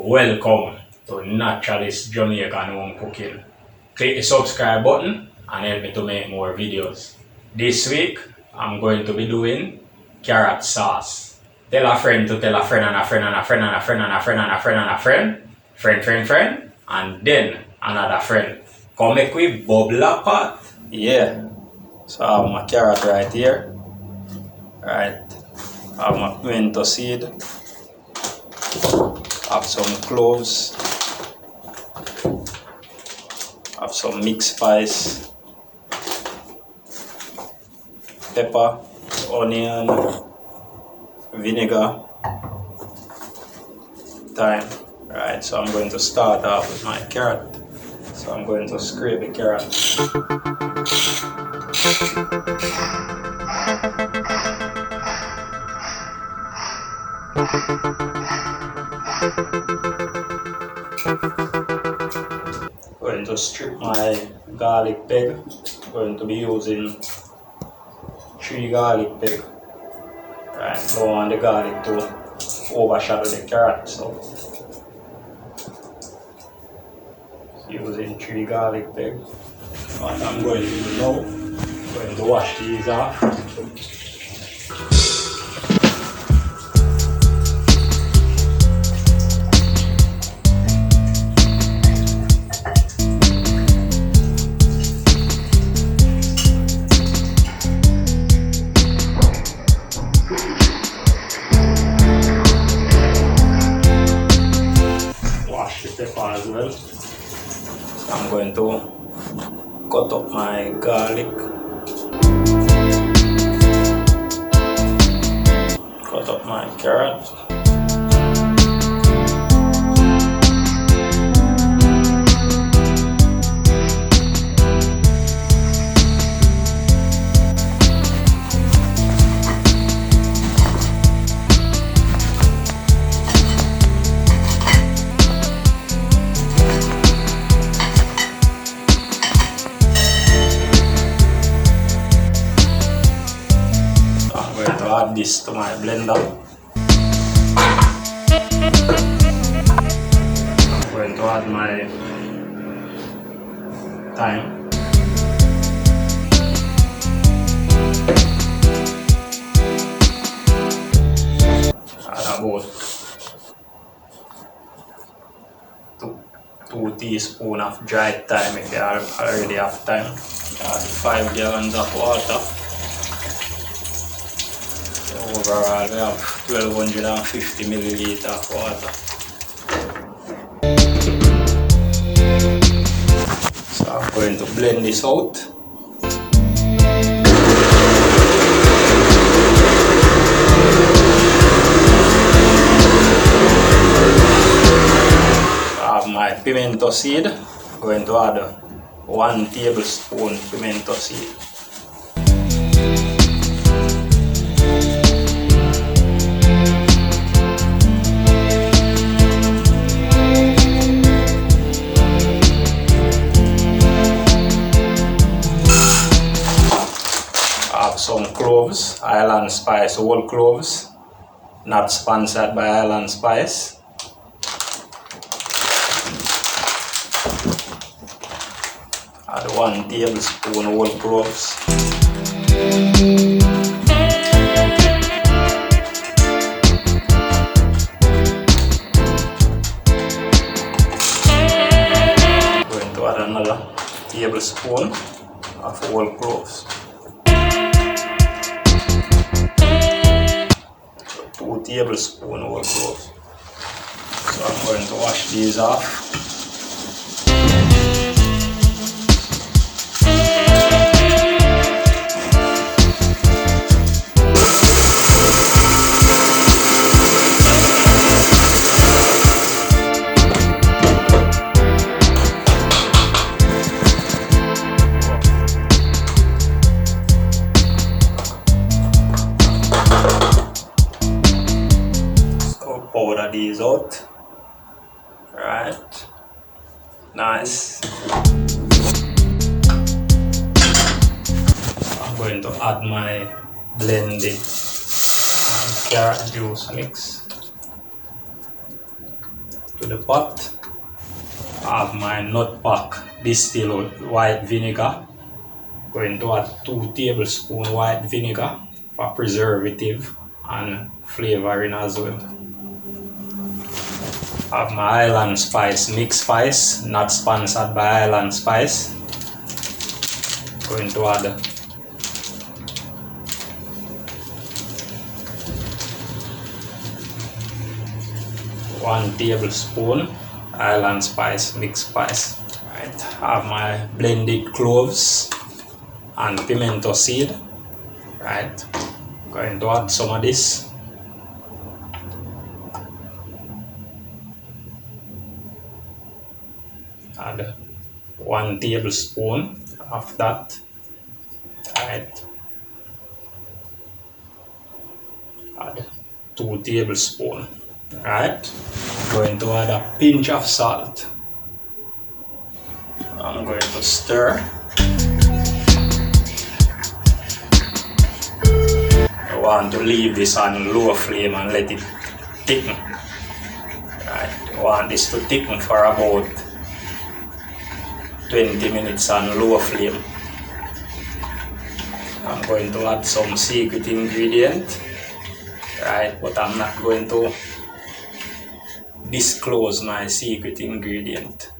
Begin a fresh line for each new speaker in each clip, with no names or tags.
Welcome to Naturaliss Jamaican Home Cooking. Click the subscribe button and help me to make more videos. This week, I'm going to be doing carrot sauce. Tell a friend to tell a friend and a friend and a friend and a friend and a friend and a friend and a friend, friend, and then another friend. Come make we bubble a pot. Yeah. So I have my carrot right here. Right. I have my pimento seed. I have some cloves. I have some mixed spice. Pepper, onion, vinegar, thyme. Right, so I'm going to start off with my carrot. So I'm going to scrape the carrot. Going to strip my garlic peg. Going to be using 3 garlic peg. Right, don't want the garlic to overshadow the carrot, so using 3 garlic peg. What I'm going to do now, I'm going to wash these off. Pepper as well. So I'm going to cut up my garlic, cut up my carrot, add this to my blender. I'm going to add my thyme. Add about 2 teaspoons of dried thyme if you already have thyme. Add 5 gallons of water. Overall, we have 1250 milliliters of water. So I'm going to blend this out. I have my pimento seed. I'm going to add 1 tablespoon pimento seed. Some cloves, Island Spice whole cloves, not sponsored by Island Spice. Add 1 tablespoon whole cloves. Going to add another tablespoon of whole cloves. 2 tablespoons whole cloves. So I'm going to wash these off. Powder these out. Right, nice. I'm going to add my blended carrot juice mix. to the pot. I have my nut pack distilled white vinegar. Going to add 2 tablespoons white vinegar for preservative and flavoring as well. I have my Island Spice mixed spice, not sponsored by Island Spice. Going to add 1 tablespoon Island Spice mixed spice. Right, I have my blended cloves and pimento seed. Right, going to add some of this. Add 1 tablespoon of that. Right, add 2 tablespoons. Right, going to add a pinch of salt. I'm going to stir. I want to leave this on low flame and let it thicken. Right, I want this to thicken for about 20 minutes on low flame. I'm going to add some secret ingredient. Right, but I'm not going to disclose my secret ingredient.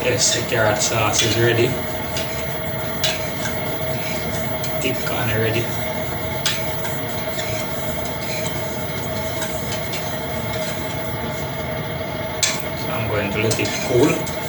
Yes, the carrot sauce is ready. Thick and ready. So I'm going to let it cool.